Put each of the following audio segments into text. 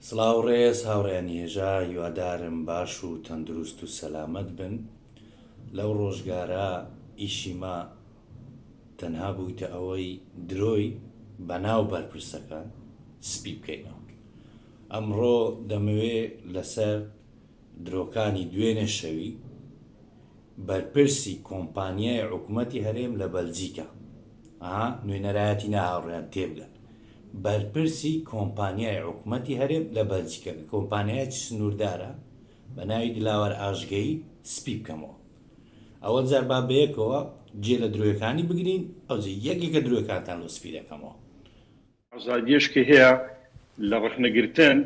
سڵاو ڕێز هاوڕێنی هێژا هیوادارم باش و تەندروست و سەلامەت بن. لەو ڕۆژگارە ئیشیما تەنها بوویتە ئەوەی درۆی بەناو بەرپرسەکان سپی بکەینەوە. ئەمڕۆ دەمەوێت لەسەر درۆکانی دوێنێ شەوی بەرپرسی کۆمپانیای حکوومەتی هەرێم لە بەلجیکا نوێنەرایەتی ناهاوڕێیان تێبگەن. بەرپرسی کۆمپانیای حکوومەتی هەرێم لە بەلجیکا، کۆمپانیایکی سنووردارە بە ناوی دلاوەر ئاژگەیی سپی بکەمەوە. ئەوە جار با بەیەکەوە جێ لە درۆیەکانی بگرین، ئەوجێ یەکێکە درۆیەکانتان لە سپی دەکەمەوە. ئازادیەشکی هەیە لە ڕخنەگرتن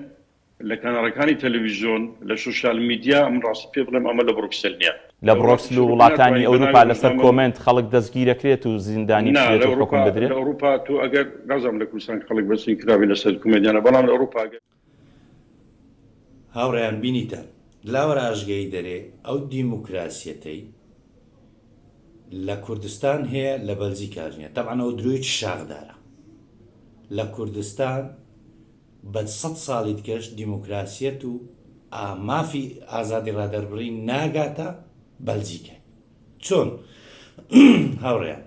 لە کەناڵەکانی تەلەڤیزیۆن لە سوشال میدیا. ئەم ڕاستی پێ بڵێم ئەمە لە بروکسل نییە. لە بڕۆکسل و وڵاتانی ئەوروپا لەسەر کۆمنت خەڵک دەستگیرەکرێت و زیندانی بکرێت و حکم بدرێت. لە ئەوروپا تۆ ئەگەر نازانم لە کوردستان خەڵک بەسی کراوی لەسەر کۆمێدیانە، بەڵام لە ئەوروپا هاوڕێیان بینیتان دلاوەر ئاژگەیی دەرێ ئەو دیموکراسیەتەی لە کوردستان هەیە لە بەلجیکا نییە. تەبعەن ئەو درۆیەکی شاخدارە. لە کوردستان بە 100 ساڵی دکەش دیموکراسیەت و مافی ئازادی ڕادەربڕی ناگاتە بەلجیکای. چۆن هاوڕێیان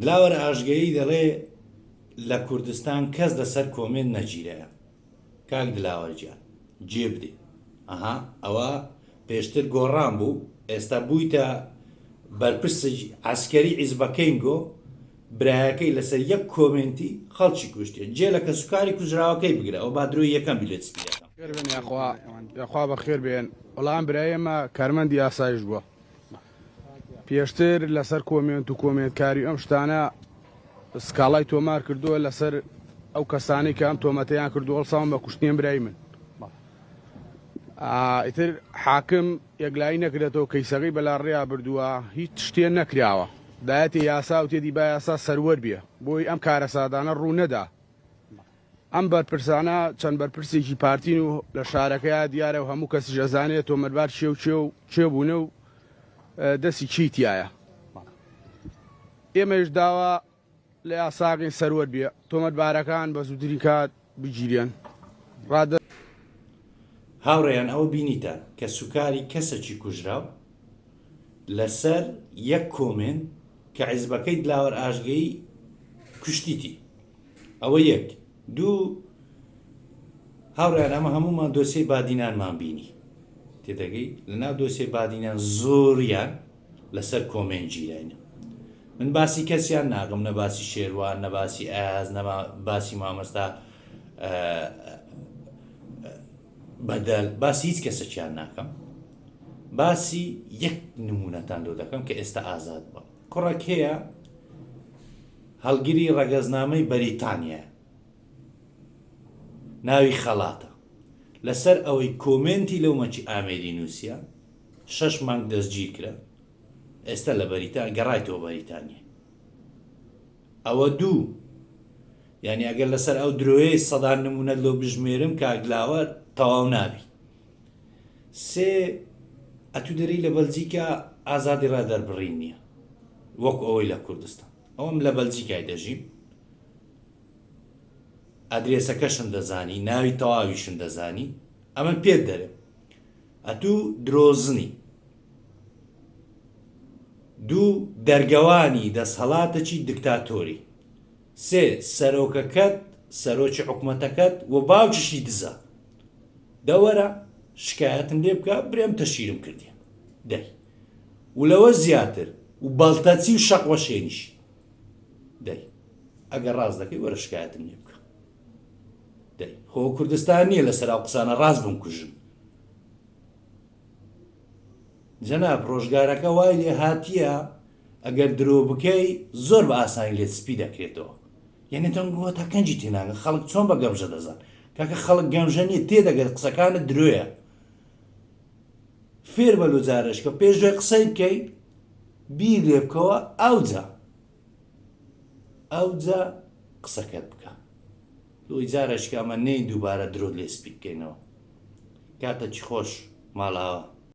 دلاوەر ئاژگەیی دەڵێ لە کوردستان کەس لەسەر کۆمێن نەگیرەیە. کاک دلاوەرجیان جێ بدێ، ئەوە پێشتر گۆڕان بوو، ئێستا بوویتە بەرپرسی عەسکەری حیزبەکەینگۆ، برایەکەی لەسەر یەک کۆمنتی خەڵکی کوشتێ، جێ لە کەسوکاری کوژراوەکەی بگرە. ئەو با درۆی یەکەم بیلێت سپیەکە یاخوا بەخێر بێن. وەڵام برایەمە کارمەندی ئاسایش بووە. پێشتر لەسەر کۆمنت و کۆمنتکاری ئەم شتانە سکاڵای تۆمار کردووە لەسەر ئەو کەسانی کە ئەم تۆمەتەیان کردو هەڵساون بە کوشتنیان برای من. ئیتر حاکم یەکلایی نەکرێتەوە کەیسەکەی بەلاڕێیا بردووە، هیچ شتێن نەکراوە، دایەتی یاسا و تێدی با یاسا سەروەر بێ بۆی ئەم کارە سادانە ڕوو نەدا. ئەم بەرپرسانە چەند بەرپرسێکی پارتین و لە شارەکەیە دیارە و هەموو کەسی ژەزانێت تۆمەتبار چێ بوونە و دەستی چیتیایە. ئێمەش داوا لە یاساقین سەروەر بێ، تۆمەتبارەکان بە زووترین کات بگیرێن. هاوڕێیان ئەوە بینیتە کە سوکاری کەسێکی کوژراو لەسەر یەک کۆمێن کە حیزبەکەی دلاوەر ئاژگەیی کوشتیتی. ئەوە یەک. دوو، هاوڕێیان ئەمە هەمومان دۆسیەی بادینانمان بینی، تێدەگەی لەناو دۆسیەی بادینان زۆریان لەسەر کۆمێن گیرینە. من باسی کەسیان ناکەم، نە باسی شێروان، نە باسی ئاز، نە باسی مامەستا بەدەل، باسی هیچ کەسێکیان ناکەم. باسی یەک نمونەتان لۆ دەکەم کە ئێستا ئازاد بە کوڕێک هەیە، هەڵگیری ڕەگەزنامەی بەریتانیە، ناوی خەڵاتە. لەسەر ئەوەی کۆمنتی لەو مەچی ئامێری نووسە 6 مانگ دەستگیر کرا، ئێستا لە گەڕایتەوە بەریتانیە. ئەوە دوو، یعنی ئەگەر لەسەر ئەو درۆیەی سەدان نمونەت لۆ بژمێرم کاگلاوەر تەواو نابی. سێ، ئەتو دەری لە بەلجیکا ئازادی ڕادەربڕی نییە وەکو ئەوەی لە کوردستان. ئەوم لە بەلجیکای دەژیم، ئەدرێسەکەشم دەزانی، ناوی تەواویشم دەزانی، ئەمە پێت دەرێ. ئەتوو درۆزنی. دوو، دەرگەوانی دەسەڵاتێکی دکتاتۆری. سێ، سەرۆکەکەت سەرۆکی حکوومەتەکەت و باوکیشی دزە. دەوەرە شکایەتم لێ بکە، برێم تەشیرم کردی دەی و لەوە زیاتر و بەڵتەچی و شەقوەشێنیشی دەی. ئەگەر ڕاست دەکەی وەرە شکایەتم لێ بکە دەی. خۆ کوردستان نییە لەسەر ئەو قسانە ڕاست بم کوژم. جەناب ڕۆژگارەکە وای لێ هاتیە ئەگەر درۆ بکەی زۆر بە ئاسانی لێت سپی دەکرێتەوە. یعنی تەنگووە تا کەنجی تێناگە خەڵک چۆن بە گەمژە دەزان. کاکە خەڵک گەمژە نیە، تێدەگەت قسەکانت درۆیە. فێر بە لۆجارش کە پێش دوای قسەی بکەی بیر لێ بکەوە، ئەوجا قسەکەت بکە. دوی جارشکە ئەمە نەی دووبارە درۆ لێ سپی بکەینەوە. کاتە چی خۆش ماڵاوە.